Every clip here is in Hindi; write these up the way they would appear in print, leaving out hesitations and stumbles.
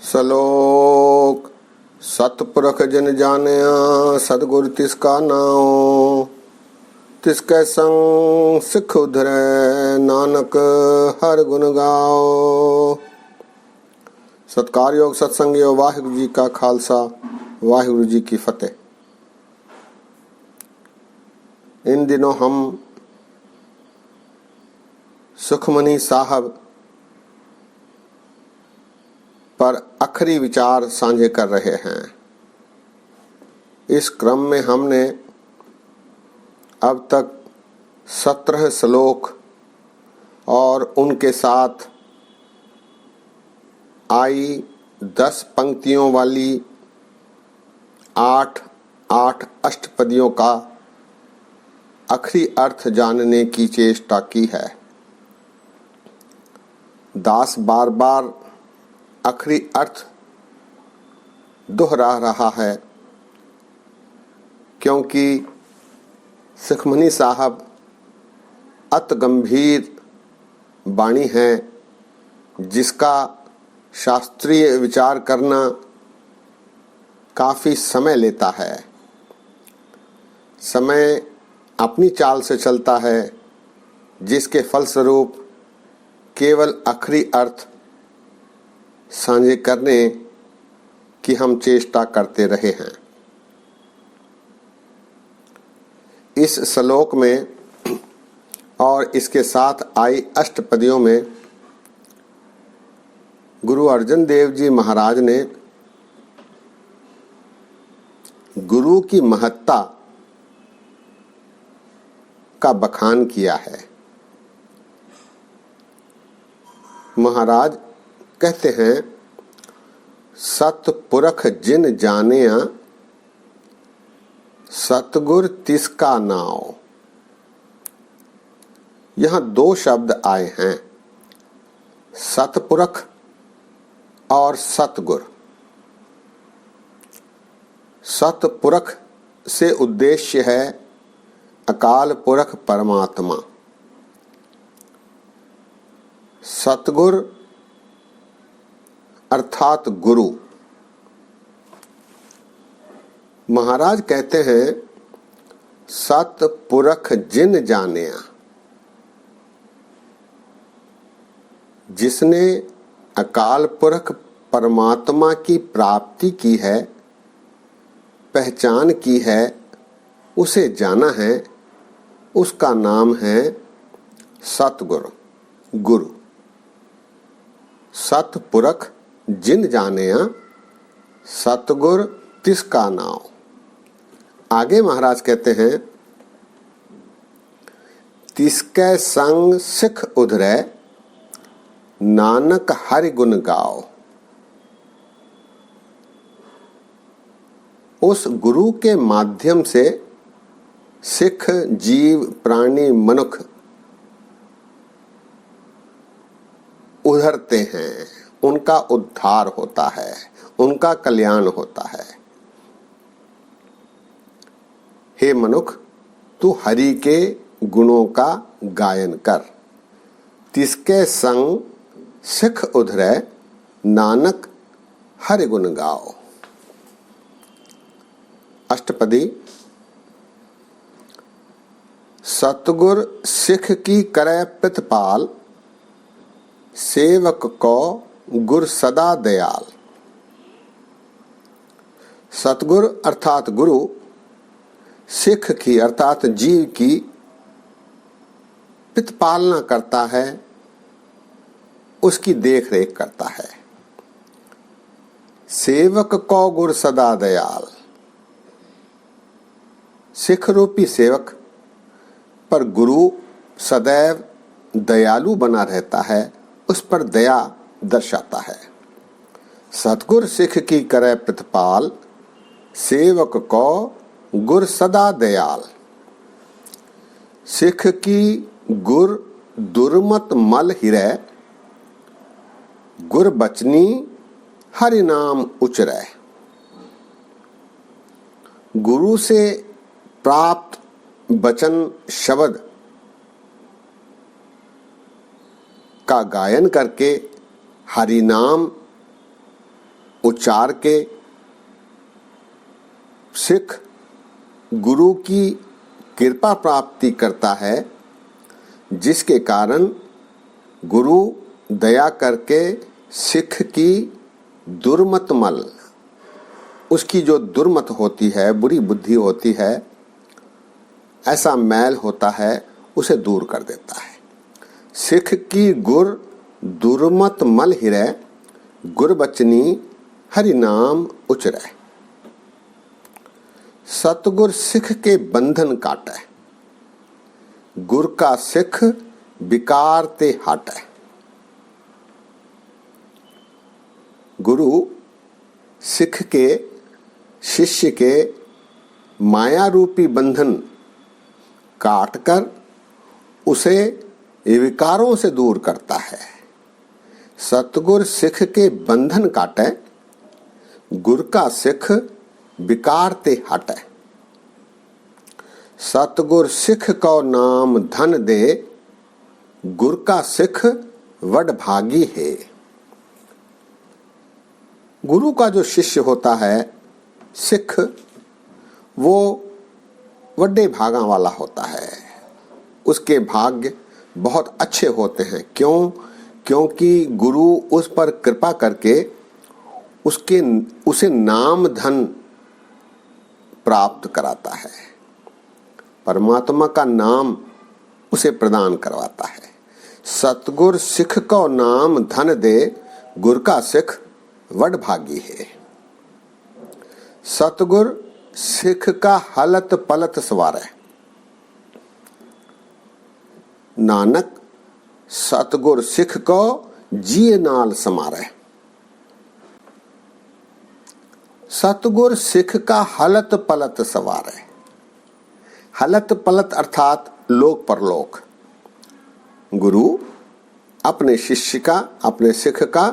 सलोक सतपुरख जिन जानिया सतगुर तिसका नाम। तिसके संग सिख उधरे नानक हर गुण गाओ। सत्कारयोग सत्संगयोग वाहिगुरु जी का खालसा वाहिगुरु जी की फतेह। इन दिनों हम सुखमनी साहब पर आखिरी विचार साझे कर रहे हैं। इस क्रम में हमने अब तक 17 श्लोक और उनके साथ आई 10 पंक्तियों वाली 8 अष्टपदियों का आखिरी अर्थ जानने की चेष्टा की है। दास बार बार आखिरी अर्थ दोहरा रहा है, क्योंकि सुखमनी साहब अति गंभीर वाणी है, जिसका शास्त्रीय विचार करना काफी समय लेता है। समय अपनी चाल से चलता है, जिसके फलस्वरूप केवल आखिरी अर्थ साझे करने की हम चेष्टा करते रहे हैं। इस श्लोक में और इसके साथ आई अष्टपदियों में गुरु अर्जन देव जी महाराज ने गुरु की महत्ता का बखान किया है। महाराज कहते हैं, सतपुरख जिन जानिया सतगुर तिसका नाव। यहां 2 शब्द आए हैं, सतपुरख और सतगुर। सतपुरख से उद्देश्य है अकाल पुरख परमात्मा। सतगुर अर्थात गुरु। महाराज कहते हैं, सतपुरख जिन जानिया, जिसने अकाल पुरख परमात्मा की प्राप्ति की है, पहचान की है, उसे जाना है, उसका नाम है सतगुरु, गुरु। सतपुरख जिन जानिया सतगुर तिसका नाव। आगे महाराज कहते हैं, तिसके संग सिख उधरे नानक हरि गुण गाओ। उस गुरु के माध्यम से सिख जीव प्राणी मनुष्य उधरते हैं, उनका उद्धार होता है, उनका कल्याण होता है। हे मनुष्य, तू हरि के गुणों का गायन कर। तिसके संग सिख उधरे नानक हरि गुण गाओ। अष्टपदी। सतगुर सिख की करे प्रतिपाल, सेवक को गुर सदा दयाल। सतगुर अर्थात गुरु सिख की अर्थात जीव की प्रतिपालना करता है, उसकी देख रेख करता है। सेवक को गुर सदा दयाल। सिख रूपी सेवक पर गुरु सदैव दयालु बना रहता है, उस पर दया दर्शाता है। सतगुर सिख की करे प्रतिपाल, सेवक को गुर सदा दयाल। सिख की गुर दुर्मत मल हिरै, गुर बचनी हरि नाम उचरै। गुरु से प्राप्त वचन शब्द का गायन करके हरि नाम उच्चार के सिख गुरु की कृपा प्राप्ति करता है, जिसके कारण गुरु दया करके सिख की दुर्मत मल, उसकी जो दुर्मत होती है, बुरी बुद्धि होती है, ऐसा मैल होता है, उसे दूर कर देता है। सिख की गुर दुर्मत मल हिरै, गुर बचनी हरि नाम उचरै। सतगुर सिख के बंधन काटै, गुर का सिख विकार ते हटै। गुरु सिख के, शिष्य के माया रूपी बंधन काटकर उसे विकारों से दूर करता है। सतगुर सिख के बंधन काटै, गुर का सिख विकार ते हटै। सतगुर सिख को नाम धन दे, गुर का सिख वड भागी है। गुरु का जो शिष्य होता है, सिख, वो वड्डे भागा वाला होता है। उसके भाग्य बहुत अच्छे होते हैं। क्यों? क्योंकि गुरु उस पर कृपा करके उसे नाम धन प्राप्त कराता है, परमात्मा का नाम उसे प्रदान करवाता है। सतगुर सिख को नाम धन दे, गुर का सिख वड भागी है। सतगुर सिख का हलत पलत सवारै, नानक सतगुर सिख को जिए नाल समारै। सतगुर सिख का हलत पलत सवारै। हलत पलत अर्थात लोक परलोक। गुरु अपने शिष्य का, अपने सिख का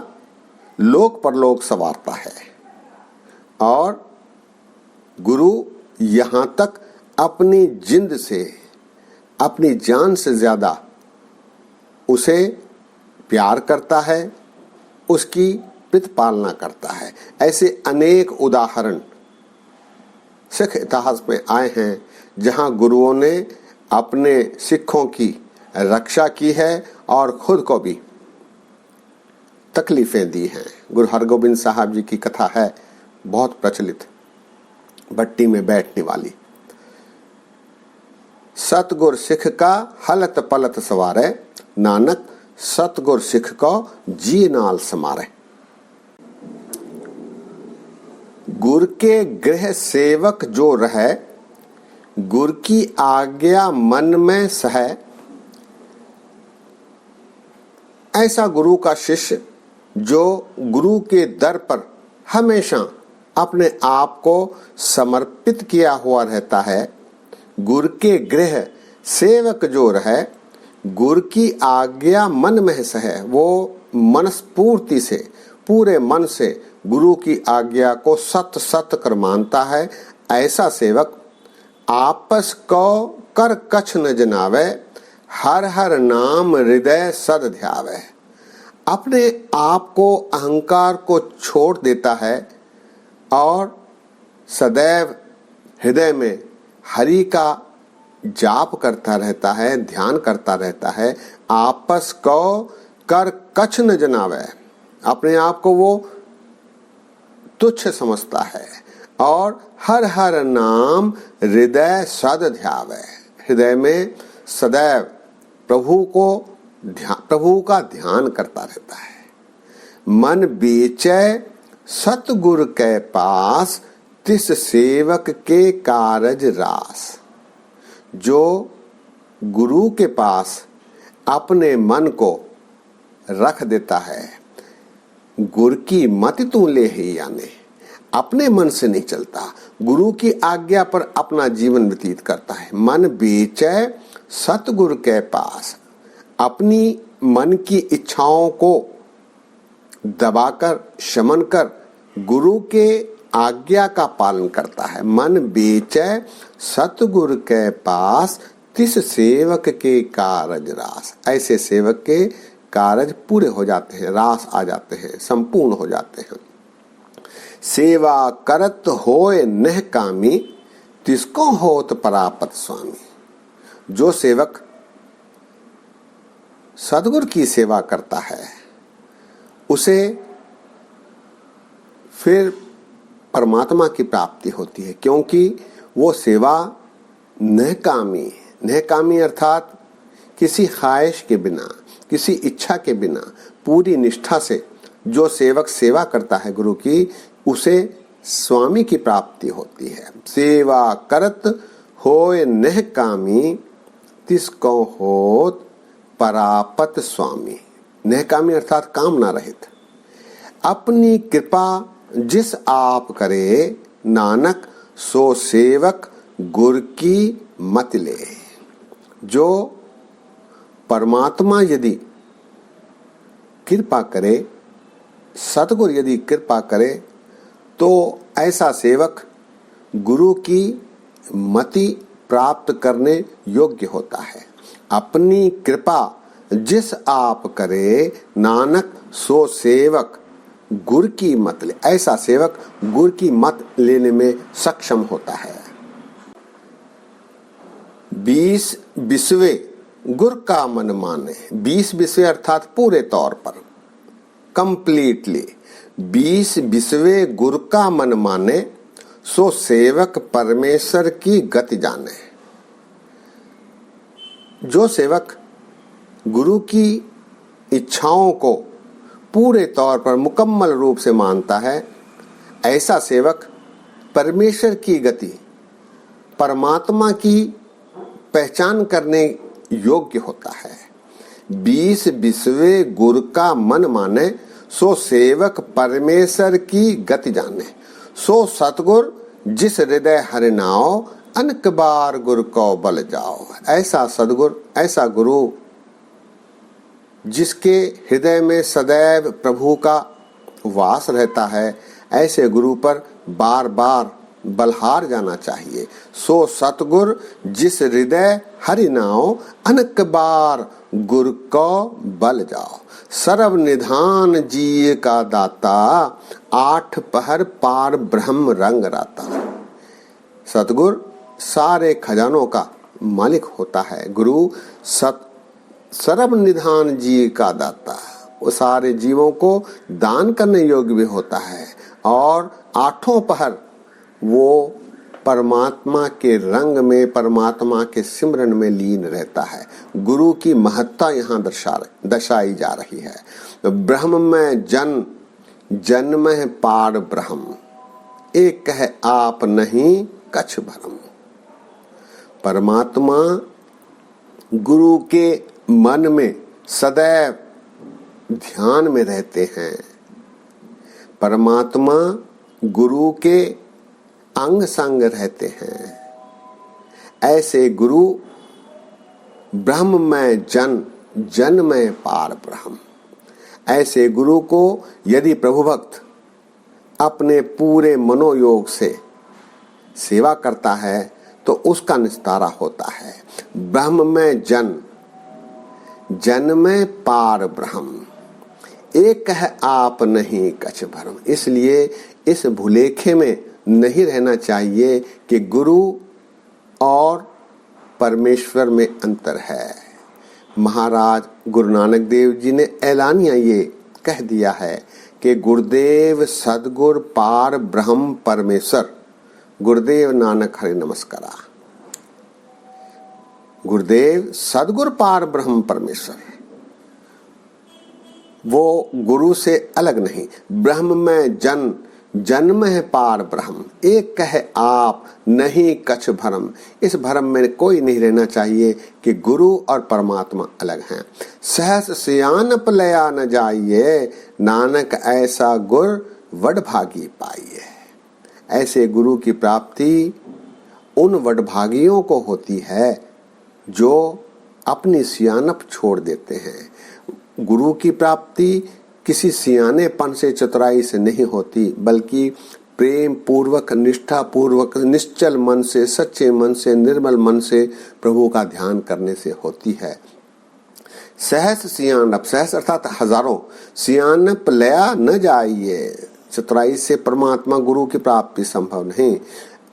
लोक परलोक संवारता है, और गुरु यहाँ तक अपनी जिंद से, अपनी जान से ज्यादा उसे प्यार करता है, उसकी प्रतिपालना करता है। ऐसे अनेक उदाहरण सिख इतिहास में आए हैं, जहाँ गुरुओं ने अपने सिखों की रक्षा की है और खुद को भी तकलीफें दी हैं। गुरु हरगोबिंद साहब जी की कथा है, बहुत प्रचलित, भट्टी में बैठने वाली। सतगुर सिख का हलत पलत सवारै, नानक सतगुर सिख को जी नाल समारै। गुर के गृह सेवक जो रहे, गुर की आज्ञा मन में सहे। ऐसा गुरु का शिष्य जो गुरु के दर पर हमेशा अपने आप को समर्पित किया हुआ रहता है, गुर के गृह सेवक जो रहे, गुर की आज्ञा मन में सहे, वो मनस्फूर्ति से, पूरे मन से गुरु की आज्ञा को सत सत कर मानता है। ऐसा सेवक आपस को कर कछ न जनावे, हर हर नाम हृदय सद ध्यावे। अपने आप को, अहंकार को छोड़ देता है और सदैव हृदय में हरि का जाप करता रहता है, ध्यान करता रहता है। आपस को कर कछ न जनावे, अपने आप को वो तुच्छ समझता है, और हर हर नाम हृदय सद ध्यावे, हृदय में सदैव प्रभु का ध्यान करता रहता है। मन बेचै सतगुर के पास, तिस सेवक के कारज रास। जो गुरु के पास अपने मन को रख देता है, गुरु की मति तू ले ही याने, अपने मन से नहीं चलता, गुरु की आज्ञा पर अपना जीवन व्यतीत करता है। मन बेचै सतगुरु के पास, अपनी मन की इच्छाओं को दबाकर, शमन कर गुरु के आज्ञा का पालन करता है। मन बेचै सतगुरु के पास, तिस सेवक के कारज रास। ऐसे सेवक के कारज पूरे हो जाते हैं, रास आ जाते हैं, संपूर्ण हो जाते हैं। सेवा करत होए नह कामी, तिसको होत परापत स्वामी। जो सेवक सद्गुरु की सेवा करता है उसे फिर परमात्मा की प्राप्ति होती है, क्योंकि वो सेवा नहकामी अर्थात किसी ख्वाहिश के बिना, किसी इच्छा के बिना पूरी निष्ठा से जो सेवक सेवा करता है गुरु की, उसे स्वामी की प्राप्ति होती है। सेवा करत होए नहकामी, तिसको होत परापत स्वामी। नहकामी अर्थात कामना रहित। अपनी कृपा जिस आप करे, नानक सो सेवक गुर की मत ले। जो परमात्मा यदि कृपा करे, सतगुरु यदि कृपा करे, तो ऐसा सेवक गुरु की मति प्राप्त करने योग्य होता है। अपनी कृपा जिस आप करे, नानक सो सेवक गुर की मत ले। ऐसा सेवक गुर की मत लेने में सक्षम होता है। 20 बिस्वे गुर का मन माने। 20 बिस्वे अर्थात पूरे तौर पर, कंप्लीटली। 20 बिस्वे गुर का मन माने, सो सेवक परमेश्वर की गति जाने। जो सेवक गुरु की इच्छाओं को पूरे तौर पर मुकम्मल रूप से मानता है, ऐसा सेवक परमेश्वर की गति, परमात्मा की पहचान करने योग्य होता है। 20 बिस्वे गुरु का मन माने, सो सेवक परमेश्वर की गति जाने। सो सतगुर जिस हृदय हरि नाओ, अनक बार गुरु को बल जाओ। ऐसा सदगुरु, ऐसा गुरु जिसके हृदय में सदैव प्रभु का वास रहता है, ऐसे गुरु पर बार बार बलहार जाना चाहिए। सो सतगुर जिस हृदय हरि नाओ, अनक बार गुरु को बल जाओ। सर्व निधान जी का दाता, 8 पहर पार ब्रह्म रंग राता। सतगुर सारे खजानों का मालिक होता है। गुरु सर्व निधान जी का दाता, वो सारे जीवों को दान करने योग्य भी होता है, और 8 पहर वो परमात्मा के रंग में, परमात्मा के सिमरन में लीन रहता है। गुरु की महत्ता यहाँ दर्शाई जा रही है। ब्रह्म में जन में पार ब्रह्म, एक कह आप नहीं कछ भरम। परमात्मा गुरु के मन में सदैव ध्यान में रहते हैं। परमात्मा गुरु के अंग संग रहते हैं। ऐसे गुरु ब्रह्म में जन में पार ब्रह्म। ऐसे गुरु को यदि प्रभु भक्त अपने पूरे मनोयोग से सेवा करता है तो उसका निस्तारा होता है। ब्रह्म में जन में पार ब्रह्म, एक है आप नहीं कछ भरम। इसलिए इस भुलेखे में नहीं रहना चाहिए कि गुरु और परमेश्वर में अंतर है। महाराज गुरु नानक देव जी ने ऐलानिया ये कह दिया है कि गुरुदेव सदगुर पार ब्रह्म परमेश्वर, गुरुदेव नानक हरि नमस्कारा। गुरुदेव सदगुर पार ब्रह्म परमेश्वर, वो गुरु से अलग नहीं। ब्रह्म में जन्म है पार ब्रह्म, एक कहे आप नहीं कछ भरम। इस भरम में कोई नहीं रहना चाहिए कि गुरु और परमात्मा अलग हैं। सहस सियानप लया न जाइए, नानक ऐसा गुर वडभागी पाइए। ऐसे गुरु की प्राप्ति उन वडभागियों को होती है जो अपनी सियानप छोड़ देते हैं। गुरु की प्राप्ति किसी सियानेपन से, चतुराई से नहीं होती, बल्कि प्रेम पूर्वक, निष्ठा पूर्वक, निश्चल मन से, सच्चे मन से, निर्मल मन से प्रभु का ध्यान करने से होती है। सहस सियानप, सहस अर्थात हजारों, सियानप लया न जाइए। चतुराई से परमात्मा गुरु की प्राप्ति संभव नहीं।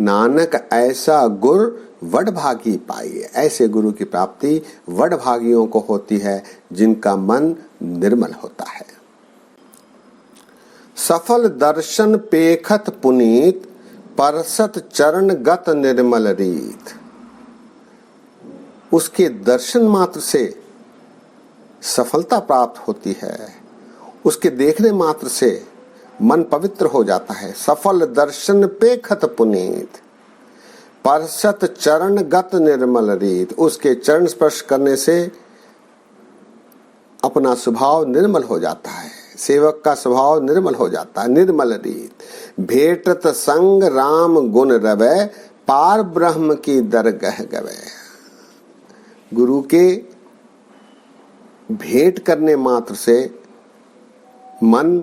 नानक ऐसा गुर वडभागी पाइए। ऐसे गुरु की प्राप्ति वडभागियों को होती है जिनका मन निर्मल होता है। सफल दर्शन पेखत पुनीत, परसत चरण गत निर्मल रीत। उसके दर्शन मात्र से सफलता प्राप्त होती है, उसके देखने मात्र से मन पवित्र हो जाता है। सफल दर्शन पेखत पुनीत, परसत चरण गत निर्मल रीत। उसके चरण स्पर्श करने से अपना स्वभाव निर्मल हो जाता है, सेवक का स्वभाव निर्मल हो जाता है। निर्मल रीत भेटत संग राम गुण रवै, पार ब्रह्म की दरगह गवै। गुरु के भेंट करने मात्र से मन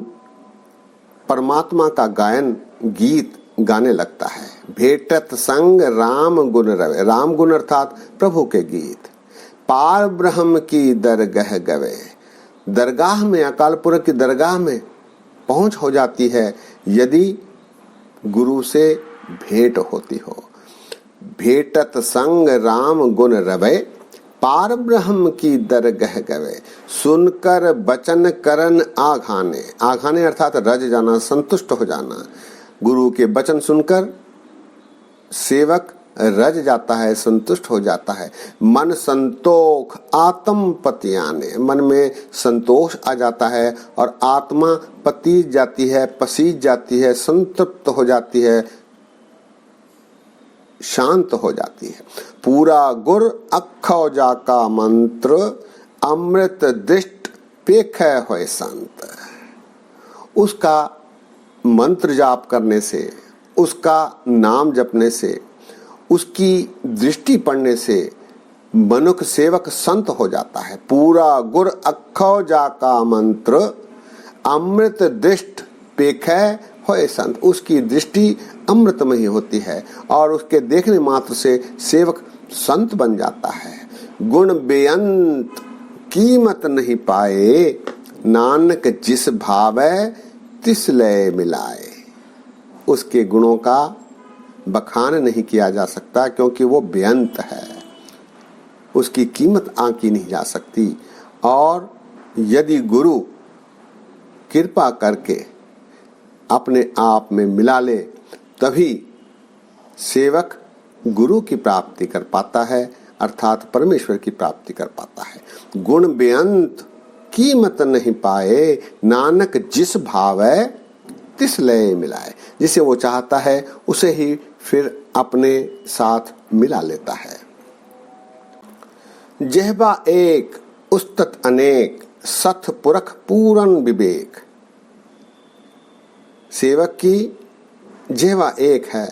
परमात्मा का गायन गीत गाने लगता है। भेटत संग राम गुण रवे, राम गुण अर्थात प्रभु के गीत। पार ब्रह्म की दरगह गवे, दरगाह में, अकाल पुरख की दरगाह में पहुंच हो जाती है यदि गुरु से भेंट होती हो। भेटत संग राम गुण रवे, पार ब्रह्म की दरगह गवे। सुनकर बचन करन आघाने, आघाने अर्थात रज जाना, संतुष्ट हो जाना। गुरु के वचन सुनकर सेवक रज जाता है, संतुष्ट हो जाता है। मन संतोष आत्म पतियाने, मन में संतोष आ जाता है और आत्मा पतीज जाती है, पसीज जाती है, संतृप्त हो जाती है, शांत हो जाती है। पूरा गुर अखौजा का मंत्र, अमृत दृष्ट पेख होय संत। उसका मंत्र जाप करने से, उसका नाम जपने से, उसकी दृष्टि पड़ने से मनुष्य सेवक संत हो जाता है। पूरा गुर अखौजा का मंत्र, अमृत दृष्ट पेख होय संत। उसकी दृष्टि अमृतमयी होती है और उसके देखने मात्र से सेवक संत बन जाता है। गुण बेअंत कीमत नहीं पाए, नानक जिस भावै तिस लय मिलाए। उसके गुणों का बखान नहीं किया जा सकता क्योंकि वो बेअंत है, उसकी कीमत आंकी नहीं जा सकती। और यदि गुरु कृपा करके अपने आप में मिला ले तभी सेवक गुरु की प्राप्ति कर पाता है, अर्थात परमेश्वर की प्राप्ति कर पाता है। गुण बेअंत कीमत नहीं पाए, नानक जिस भावै तिस लय मिलाए। जिसे वो चाहता है उसे ही फिर अपने साथ मिला लेता है। जेहबा एक उस्तत अनेक, सथ पुरख पूरन विवेक। सेवक की जेहवा एक है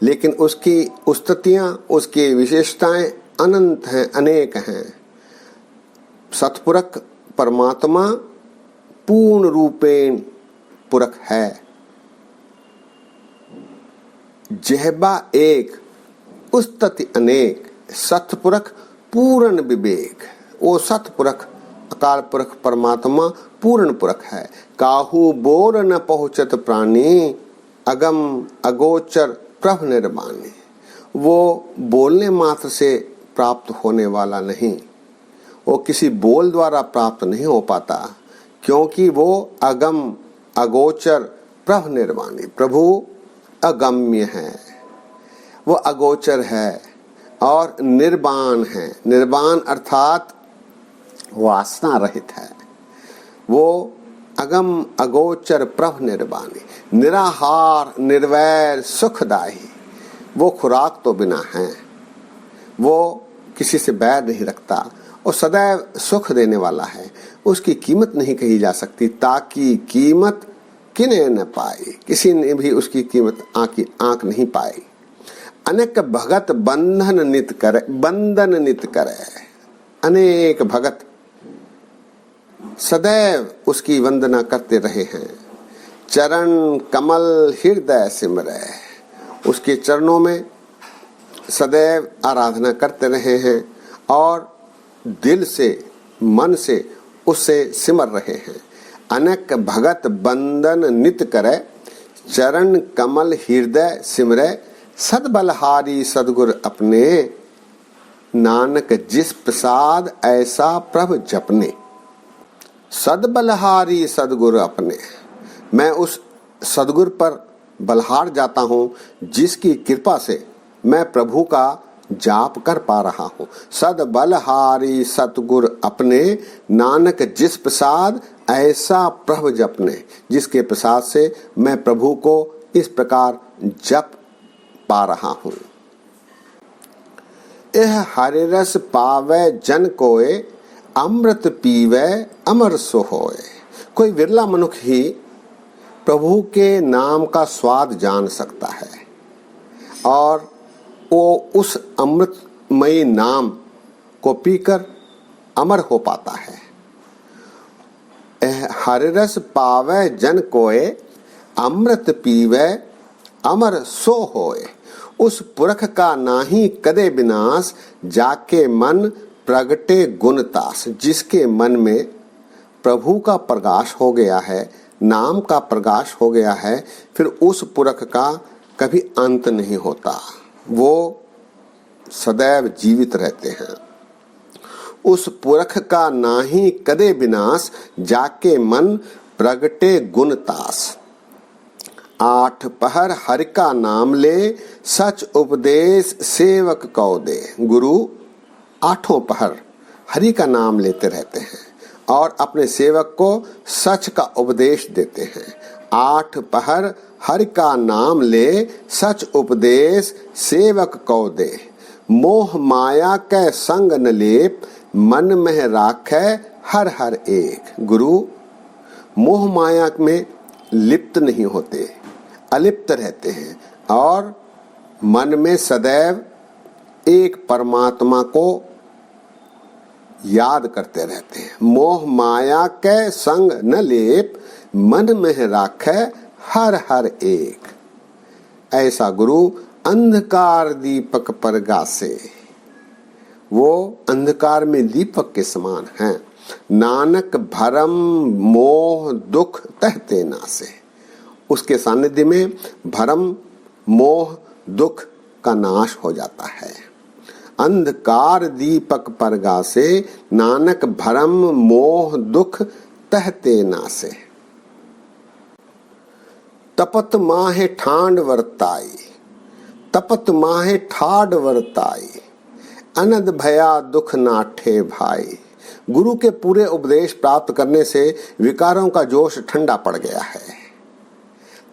लेकिन उसकी उस्ततियां, उसकी विशेषताएं अनंत हैं, अनेक हैं। सतपुरख परमात्मा पूर्ण रूपेण पुरख है। जेहबा एक उस्तति अनेक, सतपुरख पूर्ण विवेक। वो सतपुरख अकाल पुरख परमात्मा पूर्ण पुरख है। काहू बोर न पहुंचत प्राणी, अगम अगोचर प्रभ निर्माणी। वो बोलने मात्र से प्राप्त होने वाला नहीं, वो किसी बोल द्वारा प्राप्त नहीं हो पाता क्योंकि वो अगम अगोचर प्रभ निर्वाणी। प्रभु अगम्य है, वो अगोचर है और निर्वाण है। निर्वाण अर्थात वासना रहित है। वो अगम अगोचर प्रभ निर्वाणी, निराहार निर्वैर सुखदायी। वो खुराक तो बिना है, वो किसी से बैर नहीं रखता और सदैव सुख देने वाला है। उसकी कीमत नहीं कही जा सकती, ताकि कीमत किने न पाई, किसी ने भी उसकी कीमत आंक नहीं पाई। अनेक भगत बंधन नित करे, बंधन नित करे। अनेक भगत सदैव उसकी वंदना करते रहे हैं। चरण कमल हृदय सिमरै, उसके चरणों में सदैव आराधना करते रहे हैं और दिल से, मन से उससे सिमर रहे हैं। अनेक भगत बंधन नित करे, चरण कमल हृदय सिमरै, सद्बलहारी सद्गुर अपने, नानक जिस प्रसाद ऐसा प्रभ जपने। सद्बलहारी सद्गुर अपने, मैं उस सद्गुर पर बलहार जाता हूँ जिसकी कृपा से मैं प्रभु का जाप कर पा रहा हूँ। सद्बलहारी सतगुर अपने, नानक जिस प्रसाद ऐसा प्रभ जपने, जिसके प्रसाद से मैं प्रभु को इस प्रकार जप पा रहा हूँ। यह हरि रस पावे जन कोय, अमृत पीवे अमर सो होए। कोई विरला मनुष्य ही प्रभु के नाम का स्वाद जान सकता है और वो उस अमृतमयी नाम को पीकर अमर हो पाता है। हरि रस पावे जन कोय, अमृत पीवे अमर सो होए। उस पुरख का नाही कदे विनाश, जाके मन प्रगटे गुणतास। जिसके मन में प्रभु का प्रकाश हो गया है, नाम का प्रकाश हो गया है, फिर उस पुरख का कभी अंत नहीं होता, वो सदैव जीवित रहते हैं। उस पुरख का नाही कदे विनाश, जाके मन प्रगटे गुणतास। आठ पहर हरि का नाम ले, सच उपदेश सेवक कौ दे। गुरु आठों पहर हरि का नाम लेते रहते हैं और अपने सेवक को सच का उपदेश देते हैं। आठ पहर हरि का नाम ले, सच उपदेश सेवक कौ दे। मोह माया के संग न लेप, मन में राखे हर हर एक। गुरु मोह माया में लिप्त नहीं होते, अलिप्त रहते हैं और मन में सदैव एक परमात्मा को याद करते रहते हैं। मोह माया के संग न लेप, मन में राखे हर हर एक। ऐसा गुरु अंधकार दीपक पर गासे, वो अंधकार में दीपक के समान हैं। नानक भरम मोह दुख तहते नासे। उसके सानिध्य में भरम मोह दुख का नाश हो जाता है। अंधकार दीपक पर गासे, नानक भरम मोह दुख तहते नासे। तपत माहे ठांड वर्ताई, तपत माहे ठाड वर्ताई, अनद भया दुख नाठे भाई। गुरु के पूरे उपदेश प्राप्त करने से विकारों का जोश ठंडा पड़ गया है।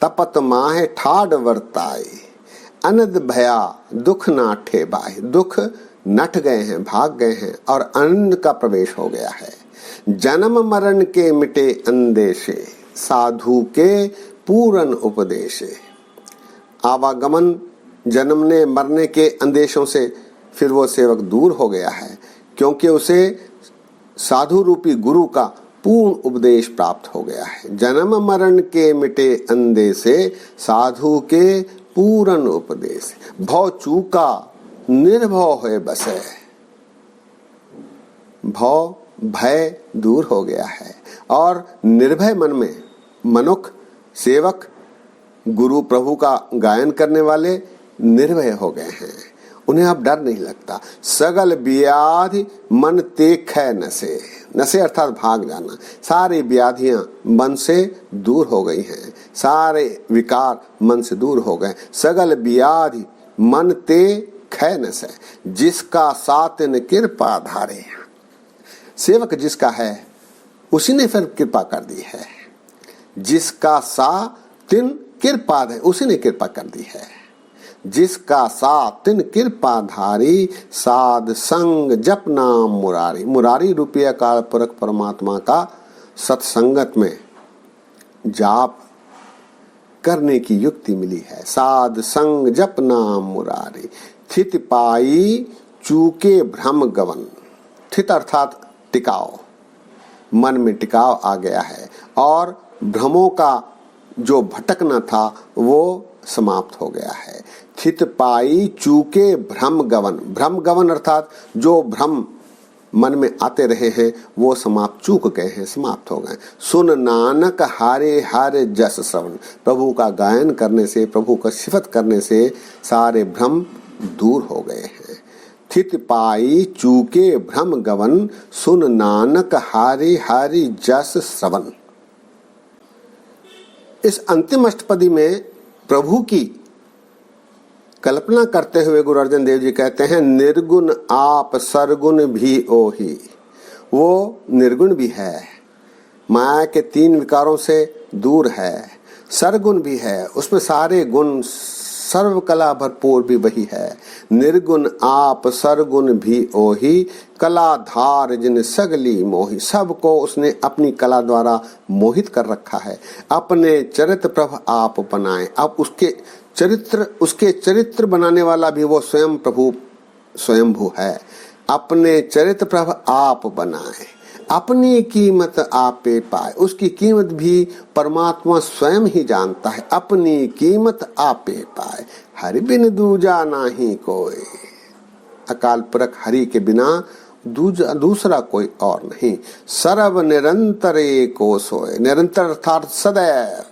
तपत माहे ठाड वर्ताई, अनद भया दुख नाठे भाई। दुख नठ गए हैं, भाग गए हैं और आनंद का प्रवेश हो गया है। जन्म मरण के मिटे अंदेशे, साधु के पूरन उपदेशे। आवागमन जन्मने मरने के अंदेशों से फिर वो सेवक दूर हो गया है, क्योंकि उसे साधु रूपी गुरु का पूर्ण उपदेश प्राप्त हो गया है। जन्म मरण के मिटे अंदेशे, साधु के पूरन उपदेश। भव चूका निर्भव होए बसे, भव भय दूर हो गया है और निर्भय मन में मनुष्य सेवक गुरु प्रभु का गायन करने वाले निर्भय हो गए हैं। उन्हें अब डर नहीं लगता। सगल व्याधि मन ते खे नसे, नसे अर्थात भाग जाना। सारी व्याधियां मन से दूर हो गई हैं, सारे विकार मन से दूर हो गए। सगल व्याधि मन ते खे नसे, जिसका सातिन कृपा धारे। सेवक जिसका है उसी ने फिर कृपा कर दी है। जिसका सातिन कृपा है उसी ने कृपा कर दी है। जिसका सातिन कृपा धारी, साध संग जप नाम मुरारी। मुरारी रूपी अकाल पुरख परमात्मा का सत्संगत में जाप करने की युक्ति मिली है। साध संग जप नाम मुरारी, थित पाई चूके भ्रम गवन। थित अर्थात टिकाव, मन में टिकाव आ गया है और भ्रमों का जो भटकना था वो समाप्त हो गया है। थित पाई चूके भ्रम गवन। भ्रम गवन अर्थात जो भ्रम मन में आते रहे हैं वो समाप्त, चूक गए हैं, समाप्त हो गए। सुन नानक हारे हर जस श्रवण, प्रभु का गायन करने से, प्रभु का सिफत करने से सारे भ्रम दूर हो गए हैं। थित पाई चूके भ्रम गवन, सुन नानक हारे हरि जस श्रवण। इस अंतिम अष्टपदी में प्रभु की कल्पना करते हुए गुरु अर्जन देव जी कहते हैं, निर्गुण आप सरगुण भी ओही। वो निर्गुण भी है, माया के 3 विकारों से दूर है, सरगुण भी है, उसमें सारे गुण सर्व कला भरपूर भी वही है। निर्गुण आप सरगुण भी ओही, कला धार जिन सगली मोही। सबको उसने अपनी कला द्वारा मोहित कर रखा है। अपने चरित्र प्रभ आप बनाए। अब उसके चरित्र बनाने वाला भी वो स्वयं प्रभु स्वयंभू है। अपने चरित्र प्रभ आप बनाए, अपनी कीमत आपे पाए। उसकी कीमत भी परमात्मा स्वयं ही जानता है। अपनी कीमत आपे पाए, हरि बिन दूजा नाही कोई। अकाल पुरख हरि के बिना दूसरा कोई और नहीं। सर्व निरंतर एको सोए, निरंतर अर्थात सदैव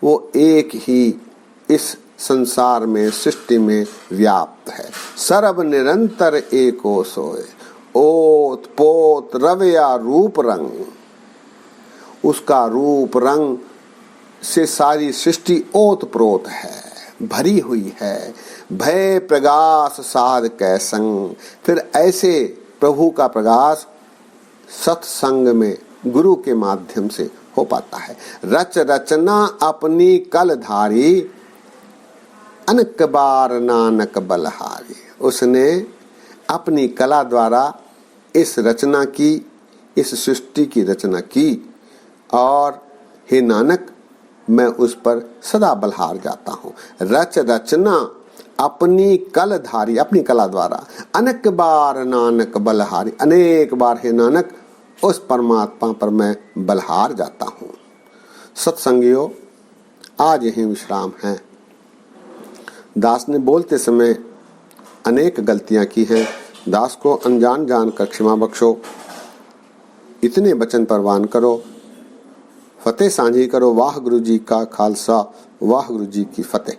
वो एक ही इस संसार में, सृष्टि में व्याप्त है। सर्व निरंतर एको सोए, ओत पोत रवया रूप रंग। उसका रूप रंग से सारी सृष्टि ओत प्रोत है, भरी हुई है। भय प्रगास साध कै संग। फिर ऐसे प्रभु का प्रगास सत्संग में गुरु के माध्यम से हो पाता है। रच रचना अपनी कल धारी, अनक बार नानक बलहारी। उसने अपनी कला द्वारा इस रचना की, इस सृष्टि की रचना की, और हे नानक मैं उस पर सदा बलहार जाता हूँ। रच रचना अपनी कल धारी, अपनी कला द्वारा, अनेक बार नानक बलहारी। अनेक बार हे नानक उस परमात्मा पर मैं बलहार जाता हूँ। सत्संगियों, आज यही विश्राम है। दास ने बोलते समय अनेक गलतियां की हैं। दास को अनजान जानकर क्षमा बख्शो। इतने वचन परवान करो। फतेह सांझी करो। वाह गुरु जी का खालसा, वाह गुरु जी की फतेह।